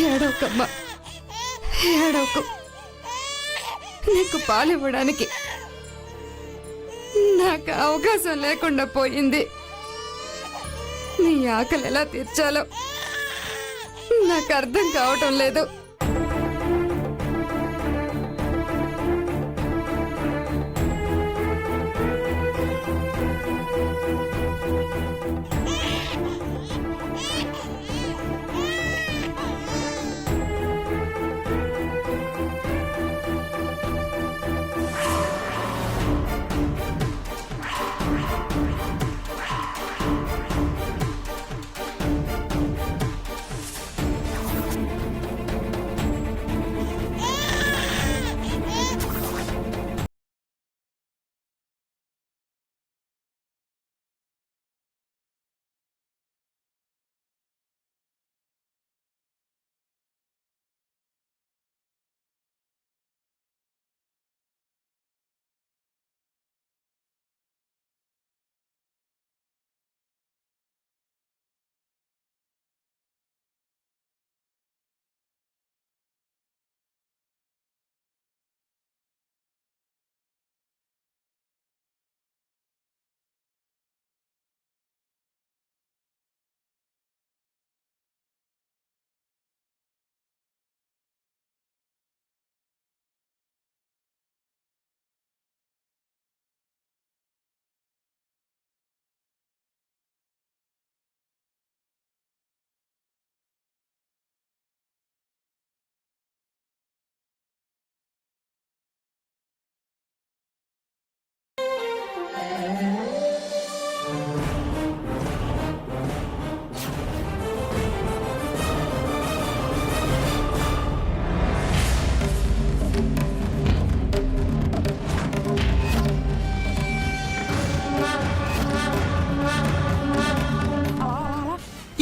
ఏడవకమ్మా, ఏడవకు. నీకు పాలివ్వడానికి నాకు అవకాశం లేకుండా పోయింది. నీ ఆకలి ఎలా తీర్చాలో నాకు అర్థం కావటం లేదు.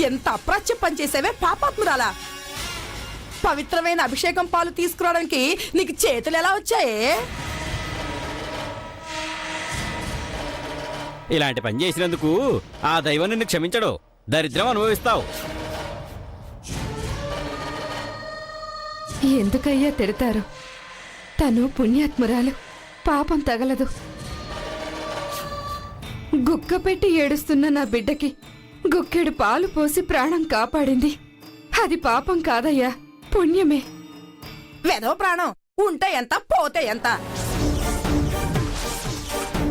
ఎంత అప్రాచ్య పని చేసేవే పాపాత్మురాలా! పవిత్రమైన అభిషేకం పాలు తీసుకురావడానికి నీకు చేతులు ఎలా వచ్చాయే? ఇలాంటి పని చేసినందుకు ఆ దైవం నిన్ను క్షమించడు. దరిద్రం అనుభవిస్తావు. ఎందుకయ్యా తిడతారు? తను పుణ్యాత్మురాలు, పాపం తగలదు. గుక్క పెట్టి ఏడుస్తున్న నా బిడ్డకి గుక్కెడు పాలు పోసి ప్రాణం కాపాడింది. అది పాపం కాదయ్యా, పుణ్యమే. వెధవ ప్రాణం ఉంటే ఎంత, పోతే ఎంత?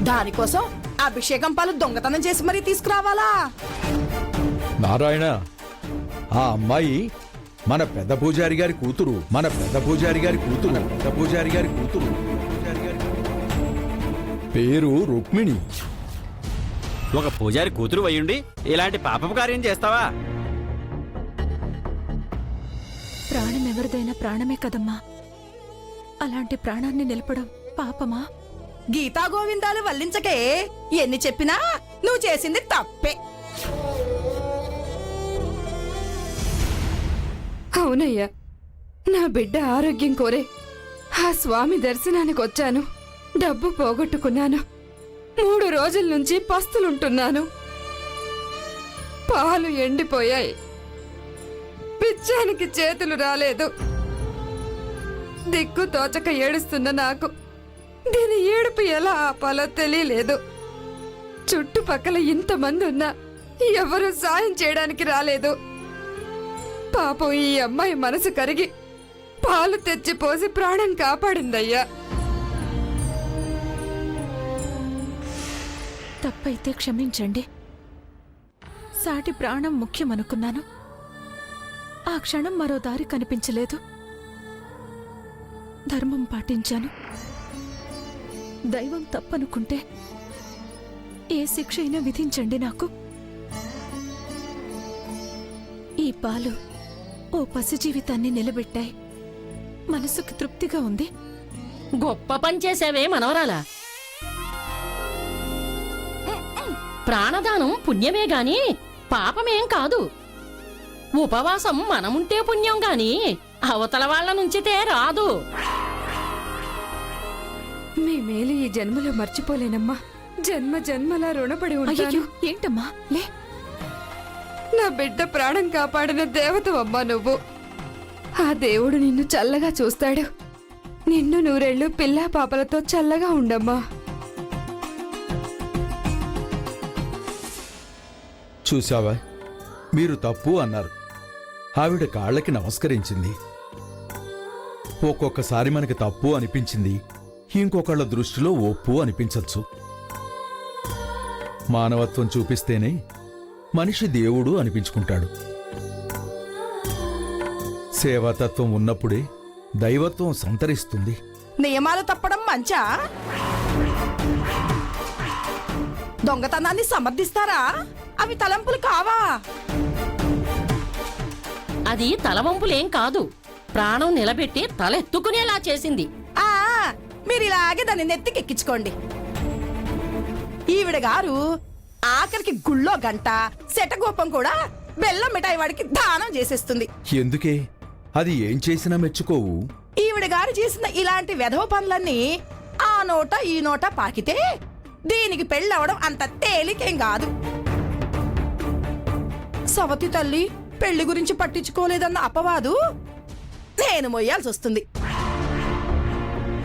దానికోసం అభిషేకం పాలు దొంగతనం చేసి మరీ తీసుకురావాలా? నారాయణ, ఆ అమ్మాయి మన పెద్ద పూజారి గారి కూతురు. పేరు రుక్మిణి. ఒక పూజారి కూతురు అయ్యుండి ఇలాంటి పాపపు కార్యం చేస్తావా? ప్రాణం ఎవరిదైనా ప్రాణమే కదమ్మా. అలాంటి ప్రాణాన్ని నిలపడం పాపమా? గీతా గోవిందాలు వల్లించకే. ఎన్ని చెప్పినా నువ్వు చేసింది తప్పే. అవునయ్యా, నా బిడ్డ ఆరోగ్యం కోరే ఆ స్వామి దర్శనానికి వచ్చాను. డబ్బు పోగొట్టుకున్నాను. 3 రోజుల నుంచి పస్తులుంటున్నాను. పాలు ఎండిపోయాయి. పిచ్చానికి చేతులు రాలేదు. దిక్కు తోచక ఏడుస్తున్న నాకు దీని ఏడుపు ఎలా ఆపాలో తెలియలేదు. చుట్టుపక్కల ఇంతమంది ఉన్నా ఎవరూ సాయం చేయడానికి రాలేదు. పాపం ఈ అమ్మాయి మనసు కరిగి పాలు తెచ్చి పోసి ప్రాణం కాపాడిందయ్యా. తప్పైతే క్షమించండి. సాటి ప్రాణం ముఖ్యమనుకున్నాను. ఆ క్షణం మరో దారి కనిపించలేదు. ధర్మం పాటించాను. దైవం తప్పనుకుంటే ఏ శిక్ష అయినా విధించండి నాకు. ఈ పాలు ఓ పసి జీవితాన్ని నిలబెట్టాయి. మనసుకు తృప్తిగా ఉంది. గొప్ప పని చేసావే మనవరాలా. ప్రాణదానం పుణ్యమే గాని పాపమేం కాదు. ఉపవాసం మనముంటే పుణ్యం గాని అవతల వాళ్ల నుంచితే రాదు. మీ మేలు ఈ జన్మలో మర్చిపోలేనమ్మా. జన్మ జన్మలా రుణపడి ఉంటాను. ఏంటమ్మా లే. నా బిడ్డ ప్రాణం కాపాడిన దేవతవమ్మా నువ్వు. ఆ దేవుడు నిన్ను చల్లగా చూస్తాడు. నిన్ను నూరేళ్లు పిల్లా పాపలతో చల్లగా ఉండమ్మా. చూశావా, మీరు తప్పు అన్నారు. ఆవిడ కాళ్ళకి నమస్కరించింది. ఒక్కొక్కసారి మనకి తప్పు అనిపించింది ఇంకొకళ్ళ దృష్టిలో ఒప్పు అనిపించచ్చు. మానవత్వం చూపిస్తేనే మనిషి దేవుడు అనిపించుకుంటాడు. సేవాతత్వం ఉన్నప్పుడే దైవత్వం సంతరిస్తుంది. నియమాలు తప్పడం మంచా? దొంగతనాన్ని సమర్థిస్తారా? అవి తలంపులు కావా? అది తలవంపులేం కాదు, ప్రాణం నిలబెట్టి తలెత్తుకునేలా చేసింది. ఆ మీరు ఇలాగే దాన్ని నెత్తికెక్కించుకోండి. ఈవిడ గారు ఆఖరికి గుళ్ళో గంట శటగోపం కూడా బెల్లం మిఠాయి వాడికి దానం చేసేస్తుంది. ఎందుకే? అది ఏం చేసినా మెచ్చుకోవు. ఈవిడ గారు చేసిన ఇలాంటి వెధవ పనులన్నీ ఆ నోట ఈ నోట పాకితే దీనికి పెళ్ళవడం అంత తేలికేం కాదు. సవతి తల్లి పెళ్లి గురించి పట్టించుకోలేదన్న అపవాదు నేను మొయ్యాల్సి వస్తుంది.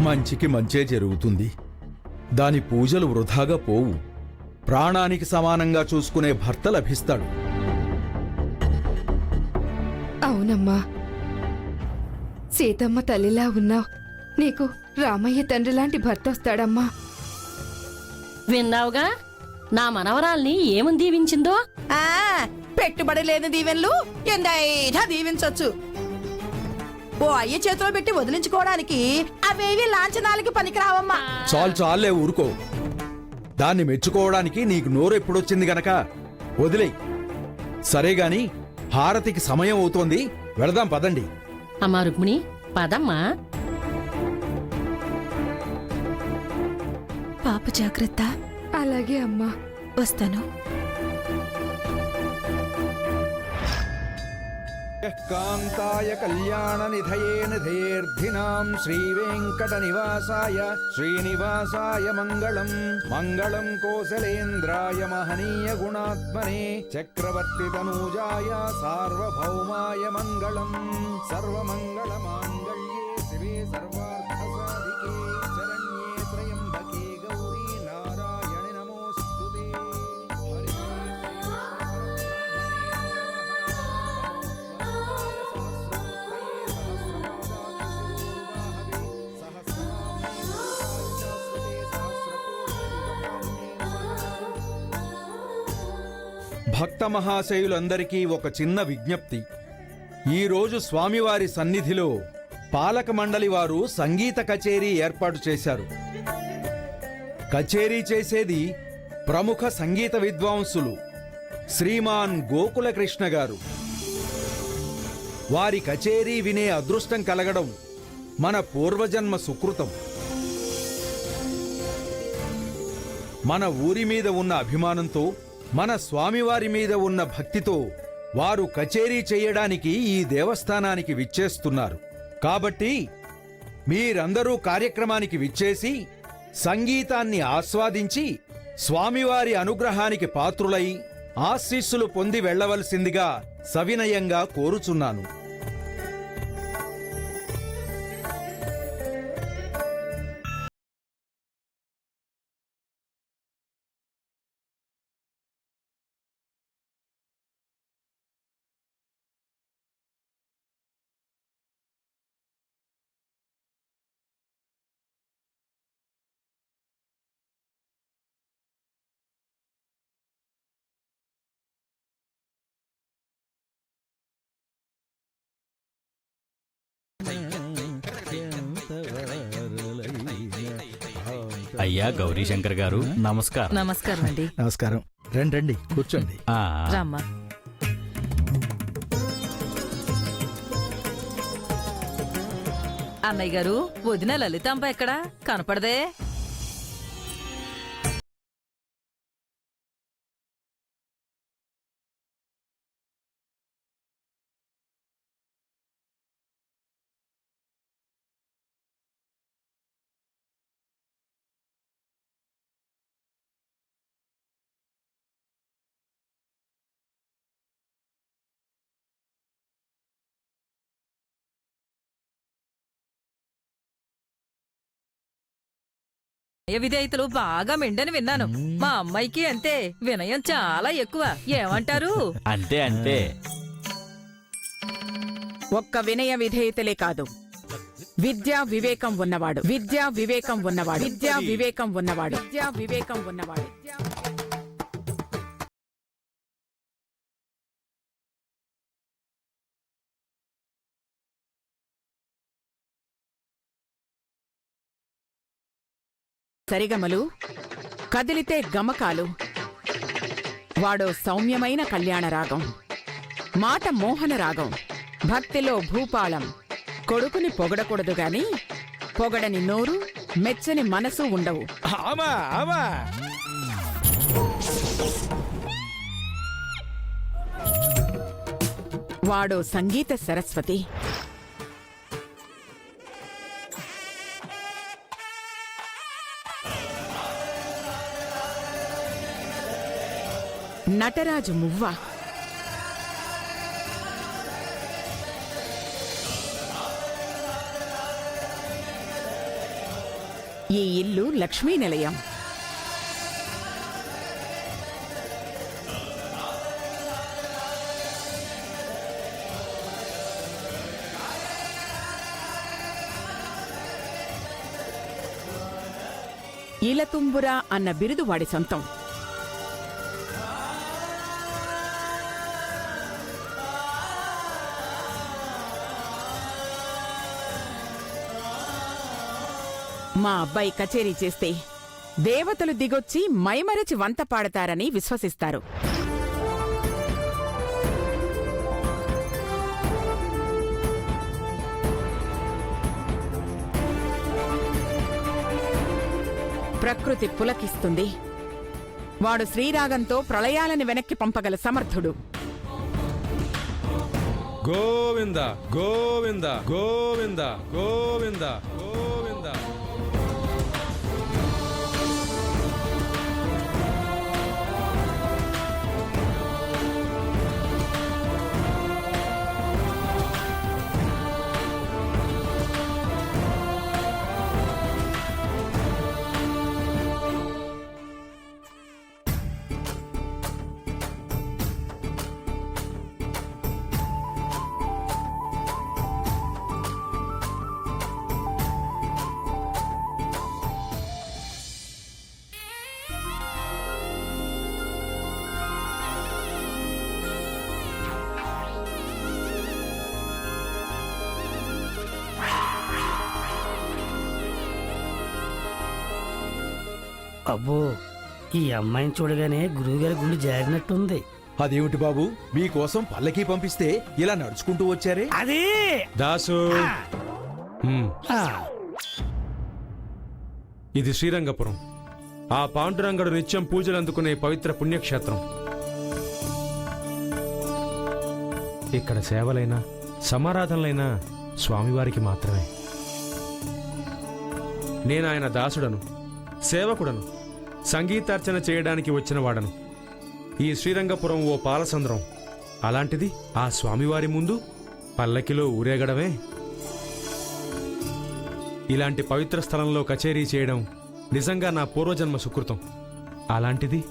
మంచికి మంచే జరుగుతుంది. దాని పూజలు వృధాగా పోవు. ప్రాణానికి సమానంగా చూసుకునే భర్త లభిస్తాడు. అవునమ్మా, సీతమ్మ తల్లిలా ఉన్నావు. నీకు రామయ్య తండ్రి లాంటి భర్త వస్తాడమ్మా. విన్నావుగా నా మనవరాల్ని ఏమని దీవించిందో. ఆ పెట్టుబడి లేని దీవెన్లు ఎందైనా దీవించొచ్చు. ఓ అయ్య చేతిలో పెట్టి వదిలించుకోవడానికి అవేవి లాంఛనాలకి పనికిరావమ్మా. చాలే ఊరుకో. దాన్ని మెచ్చుకోవడానికి నీకు నోరు ఎప్పుడొచ్చింది గనక వదిలేయ్. సరేగాని హారతికి సమయం అవుతోంది, వెళదాం పదండి. అమ్మా రుక్మిణి, పదమ్మా. పాప జాగ్రత్త. అలాగే అమ్మా, వస్తాను. కాంతాయ కళ్యాణ నిధయే నిధయేర్ధినాం శ్రీవేంకట నివాసాయ శ్రీనివాసాయ మంగళం. మంగళం కోసలేంద్రాయ మహనీయ గుణాత్మనే చక్రవర్తి తనూజాయ సార్వభౌమాయ మంగళం. సర్వమంగళ మాంగళ్యే శివే సర్వార్థ సాధికే శరణ్యే త్రయంబకే గౌరీ నారాయణి నమోస్తుతే. భక్త మహాశయులందరికీ ఒక చిన్న విజ్ఞప్తి. ఈరోజు స్వామివారి సన్నిధిలో పాలక మండలి వారు సంగీత కచేరీ ఏర్పాటు చేశారు. కచేరీ చేసేది ప్రముఖ సంగీత విద్వాంసులు శ్రీమాన్ గోకులకృష్ణ గారు. వారి కచేరీ వినే అదృష్టం కలగడం మన పూర్వజన్మ సుకృతం. మన ఊరి మీద ఉన్న అభిమానంతో, మన స్వామివారి మీద ఉన్న భక్తితో వారు కచేరీ చేయడానికి ఈ దేవస్థానానికి విచ్చేస్తున్నారు. కాబట్టి మీరందరూ కార్యక్రమానికి విచ్చేసి సంగీతాన్ని ఆస్వాదించి స్వామివారి అనుగ్రహానికి పాత్రులై ఆశీస్సులు పొంది వెళ్ళవలసిందిగా సవినయంగా కోరుచున్నాను. అయ్యా గౌరీశంకర్ గారు, నమస్కారం. నమస్కారం అండి. నమస్కారం. రండి రండి, కూర్చోండి. ఆ, రామ్మా. అన్నయ్య గారు, వదిన లలితాంబ ఎక్కడా కనపడదే? విధేయతలు బాగా మెండని విన్నాను. మా అమ్మాయికి అంతే, వినయం చాలా ఎక్కువ. ఏమంటారు? అంతే అంతే. ఒక్క వినయ విధేయతలే కాదు, విద్యా వివేకం ఉన్నవాడు, విద్యా వివేకం ఉన్నవాడు, విద్యా వివేకం ఉన్నవాడు, విద్యా వివేకం ఉన్నవాడు. సరిగమలు, కదిలితే గమకాలు. వాడో సౌమ్యమైన కళ్యాణ రాగం, మాట మోహన రాగం, భక్తిలో భూపాళం. కొడుకుని పొగడకూడదు గాని పొగడని నోరు, మెచ్చని మనసు ఉండవు. ఆమా ఆమా వాడో సంగీత సరస్వతి. నటరాజు మువ్వ. ఈ ఇల్లు లక్ష్మీ నిలయం. ఇలతుంబురా అన్న బిరుదు వాడి సొంతం. మా అబ్బాయి కచేరీ చేస్తే దేవతలు దిగొచ్చి మైమరచి వంత పాడతారని విశ్వసిస్తారు. ప్రకృతి పులకిస్తుంది. వాడు శ్రీరాగంతో ప్రళయాలను వెనక్కి పంపగల సమర్థుడు. గోవింద గోవింద గోవింద గోవింద గోవింద. అబ్బో, ఈ అమ్మాయిని చూడగానే గురువుగారి గుండె జారినట్టుంది. అదేమిటి బాబు, మీకోసం పల్లకి పంపిస్తే ఇలా నడుచుకుంటూ వచ్చారే? అదే దాసు, ఆ, ఇది శ్రీరంగపురం. ఆ పాండురంగడు నిత్యం పూజలు అందుకునే పవిత్ర పుణ్యక్షేత్రం. ఇక్కడ సేవలైనా సమారాధనలైనా స్వామివారికి మాత్రమే. నేనాయన దాసుడను, సేవకుడను, సంగీతార్చన చేయడానికి వచ్చిన వాడను. ఈ శ్రీరంగపురం ఓ పాలసంద్రం. అలాంటిది ఆ స్వామివారి ముందు పల్లకిలో ఊరేగడమే. ఇలాంటి పవిత్ర స్థలంలో కచేరీ చేయడం నిజంగా నా పూర్వజన్మ సుకృతం. అలాంటిది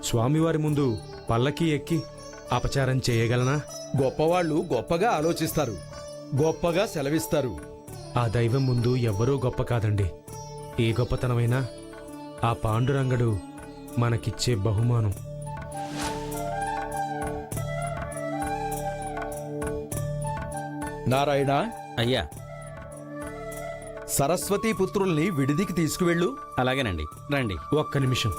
స్వామివారి ముందు పల్లకి ఎక్కి అపచారం చేయగలనా? గొప్పవాళ్ళు గొప్పగా ఆలోచిస్తారు, గొప్పగా సెలవిస్తారు. ఆ దైవం ముందు ఎవ్వరూ గొప్ప కాదండి. ఏ గొప్పతనమైనా ఆ పాండురంగడు మనకిచ్చే బహుమానం. నారాయణ, అయ్యా. సరస్వతీ పుత్రుల్ని విడిదికి తీసుకువెళ్ళు. అలాగేనండి, రండి. ఒక్క నిమిషం.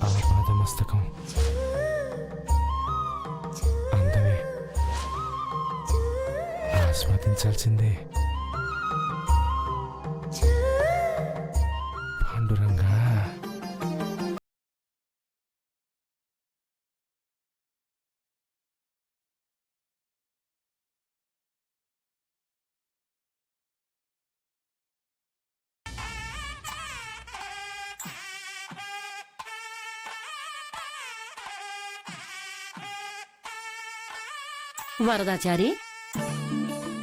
ఆపాదమస్తకం అందమే ఆస్వాదించాల్సిందే. పాండురంగా. వరదాచారి,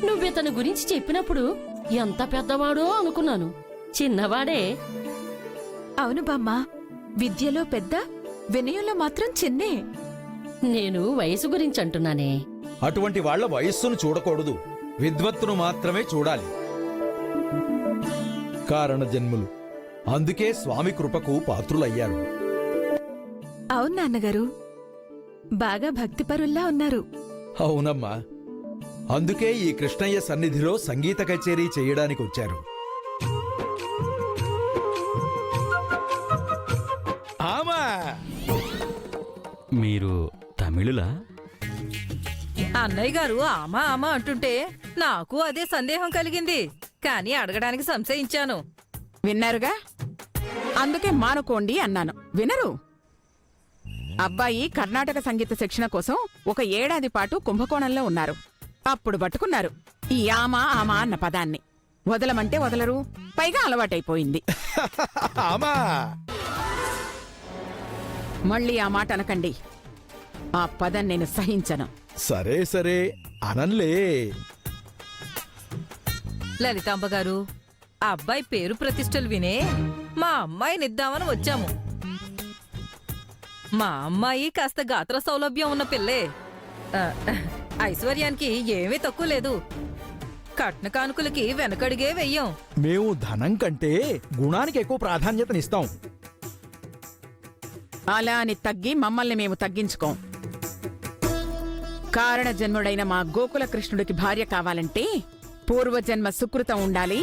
నువ్వితని గురించి చెప్పినప్పుడు ఎంత పెద్దవాడో అనుకున్నాను. చిన్నవాడే. అవును బామ్మ, విద్యలో పెద్ద, వినయంలో మాత్రం చిన్నే. నేను వయసు గురించి అంటున్నానే. అటువంటి వాళ్ళ వయస్సును చూడకూడదు, విద్వత్తును మాత్రమే చూడాలి. కారణ జన్ములు, అందుకే స్వామి కృపకు పాత్రులయ్యారు. అవును నాన్నగారు, బాగా భక్తిపరుల్లా ఉన్నారు. అవునమ్మా, అందుకే ఈ కృష్ణయ్య సన్నిధిలో సంగీత కచేరీ చేయడానికి వచ్చారు. ఆమా, మీరు తమిళులా? అన్నయ్య గారు ఆమా ఆమా అంటుంటే నాకు అదే సందేహం కలిగింది, కానీ అడగడానికి సంశయించాను. విన్నారుగా, అందుకే మానుకోండి అన్నాను. వినరు. అబ్బాయి కర్ణాటక సంగీత శిక్షణ కోసం ఒక ఏడాది పాటు కుంభకోణంలో ఉన్నారు. అప్పుడు పట్టుకున్నారు ఈ ఆమా ఆమా అన్న పదాన్ని. వదలమంటే వదలరు, పైగా అలవాటైపోయింది. ఆమా, మళ్ళీ ఆ మాట అనకండి. ఆ పదం నేను సహించను. సరే సరే అనంలే. లలితాంబ గారు, ఆ అబ్బాయి పేరు ప్రతిష్టలు వినే మా అమ్మాయినిద్దామని వచ్చాము. మా అమ్మాయి కాస్త గాత్ర సౌలభ్యం ఉన్న పిల్లే. ఆ, ఐశ్వర్యానికి ఏమీ తక్కువ లేదు. కట్న కానుకలకి వెనకడిగే వెయ్యం. మేము ధనం కంటే గుణానికి ఎక్కువ ప్రాధాన్యతనిస్తాం. అలా అని తగ్గి మమ్మల్ని మేము తగ్గించుకోం. కారణ జన్ముడైన మా గోకుల కృష్ణుడికి భార్య కావాలంటే పూర్వజన్మ సుకృతం ఉండాలి.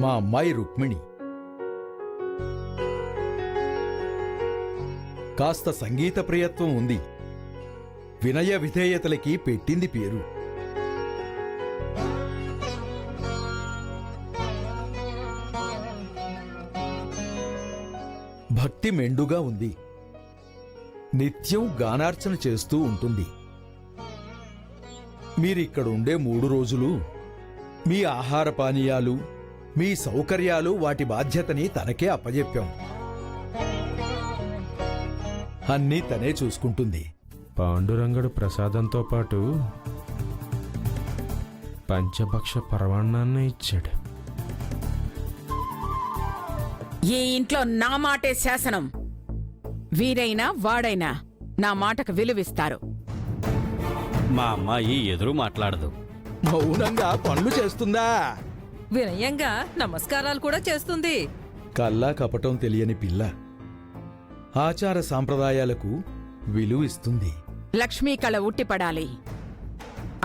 మా అమ్మాయి రుక్మిణి కాస్త సంగీత ప్రియత్వం ఉంది. వినయ విధేయతలకి పెట్టింది పేరు. భక్తి మెండుగా ఉంది. నిత్యం గానార్చన చేస్తూ ఉంటుంది. మీరిక్కడుండే 3 రోజులు మీ ఆహార పానీయాలు, మీ సౌకర్యాలు, వాటి బాధ్యతని తనకే అప్పజెప్పాం. అన్నీ తనే చూసుకుంటుంది. పాండురంగడు ప్రసాదంతో పాటు పంచభక్ష పరమాన్నాన్ని ఇచ్చాడు. ఈ ఇంట్లో నా మాటే శాసనం. వీరైనా వాడైనా నా మాటకు విలువిస్తారు. మా అమ్మాయి ఎదురు మాట్లాడదు. మౌనంగా పనులు చేస్తుందా? వినయంగా నమస్కారాలు కూడా చేస్తుంది. కల్లా కపటం తెలియని పిల్ల. ఆచార సాంప్రదాయాలకు విలువిస్తుంది. లక్ష్మీ కళ ఉట్టిపడాలి.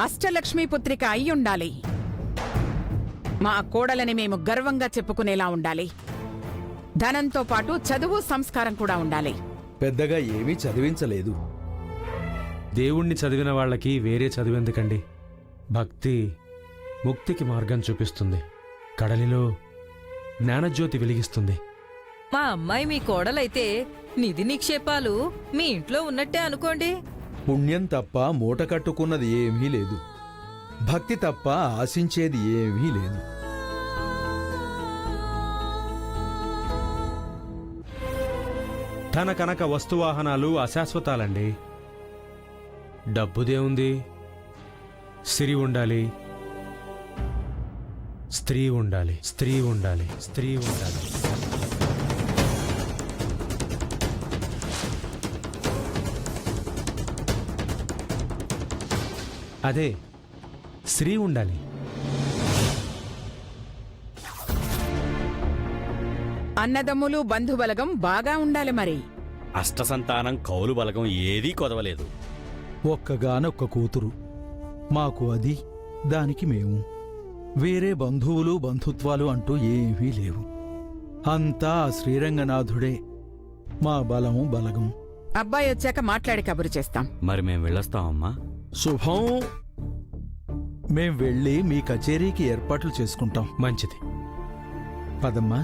అష్టలక్ష్మీ పుత్రిక అయ్యుండాలి. మా కోడలని మేము గర్వంగా చెప్పుకునేలా ఉండాలి. ధనంతో పాటు చదువు, సంస్కారం కూడా ఉండాలి. పెద్దగా ఏమీ చదివించలేదు. దేవుణ్ణి చదివిన వాళ్ళకి వేరే చదివెందుకండి? భక్తి ముక్తికి మార్గం చూపిస్తుంది. కడలిలో జ్ఞానజ్యోతి వెలిగిస్తుంది. మా అమ్మాయి మీ కోడలైతే నిధి నిక్షేపాలు మీ ఇంట్లో ఉన్నట్టే అనుకోండి. పుణ్యం తప్ప మూట కట్టుకున్నది ఏమీ లేదు. భక్తి తప్ప ఆశించేది ఏమీ లేదు. ధన కనక వస్తువాహనాలు అశాశ్వతాలండి. డబ్బుదే ఉంది, సిరి ఉండాలి, స్త్రీ ఉండాలి, స్త్రీ ఉండాలి, స్త్రీ ఉండాలి. అదే స్త్రీ ఉండాలి. అన్నదమ్ములు బంధుబలగం బాగా ఉండాలి మరి. అష్టసంతానం కౌలు బలగం ఏదీ కొదవలేదు. ఒక్కగానొక్క కూతురు మాకు, అది దానికి మేము. వేరే బంధువులు బంధుత్వాలు అంటూ ఏమీ లేవు. అంతా ఆ శ్రీరంగనాథుడే మా బలము బలగం. అబ్బాయి వచ్చాక మాట్లాడి కబురు చేస్తాం. మరి మేం వెళ్ళొస్తామమ్మా. శుభం. మేం వెళ్ళి మీ కచేరీకి ఏర్పాట్లు చేసుకుంటాం. మంచిది. పదమ్మా.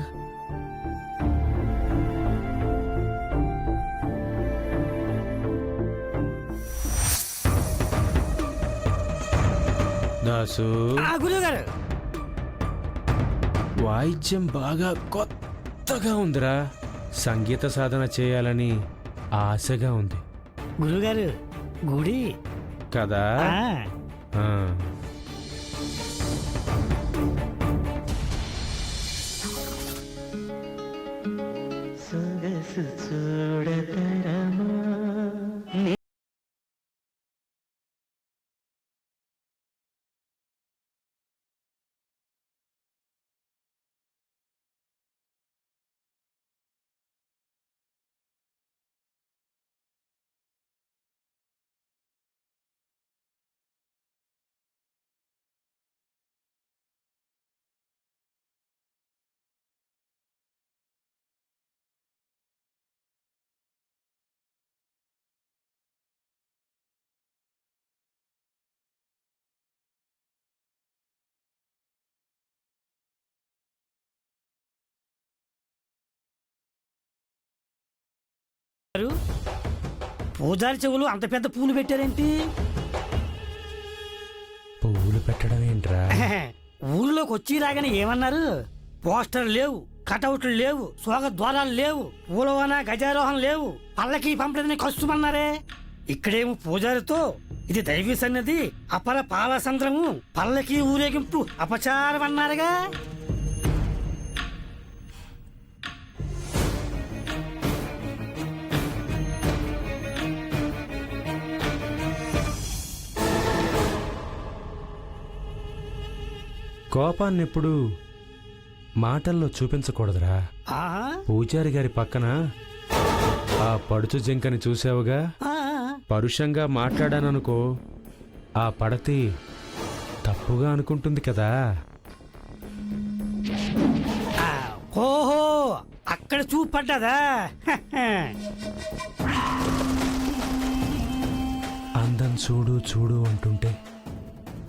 దాసు, గురువుగారు వాయిద్యం బాగా కొత్తగా ఉందిరా. సంగీత సాధన చేయాలని ఆశగా ఉంది గురువుగారు గుడి కదా. ఆ. పూజారి చెవులు అంత పెద్ద పూలు పెట్టారేంటి? పువ్వులు పెట్టడం ఏంట్రా? ఊరిలోకి వచ్చి రాగానే ఏమన్నారు? పోస్టర్లు లేవు, కటౌట్లు లేవు, స్వాగత ద్వారాలు లేవు, పూలవన గజారోహణ లేవు, పల్లకి పంపలేదని కష్టమన్నారే. ఇక్కడేమో పూజారితో ఇది దైవీ సన్నిధి, అపర పాలసంద్రము, పల్లకి ఊరేగింపు అపచారం అన్నారుగా. కోపాన్నెప్పుడు మాటల్లో చూపించకూడదురా. పూజారి గారి పక్కన ఆ పడుచు జింకని చూసావుగా, పరుషంగా మాట్లాడాననుకో ఆ పడతి తప్పుగా అనుకుంటుంది కదా. ఓహో, అక్కడ చూపడ్డదా? అందం చూడు చూడు అంటుంటే,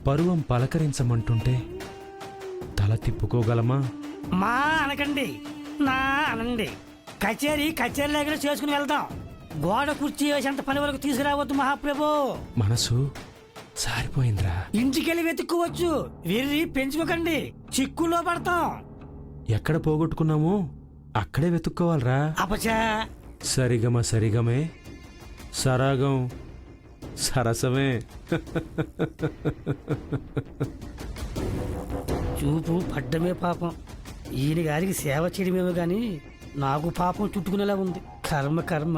పరువం పలకరించమంటుంటే తల తిప్పుకోగలమా? మా అనకండి, నా అనండి. కచేరీ లేకుండా చేసుకుని వెళ్దాం. గోడ కుర్చీ వేసేంత పని వరకు తీసుకురావద్దు మహాప్రభు. మనసు సారిపోయిందిరా. ఇంటికెళ్ళి వెతుక్కోవచ్చు, వీరి పెంచుకోకండి, చిక్కుల్లో పడతాం. ఎక్కడ పోగొట్టుకున్నామో అక్కడే వెతుక్కోవాలరా. అపచా సరిగమ సరిగమే, సరాగం సరసమే. చూపు పడ్డమే పాపం. ఈయన గారికి సేవ చేయడమేమో గాని నాకు పాపం చుట్టుకునేలా ఉంది. కర్మ కర్మ.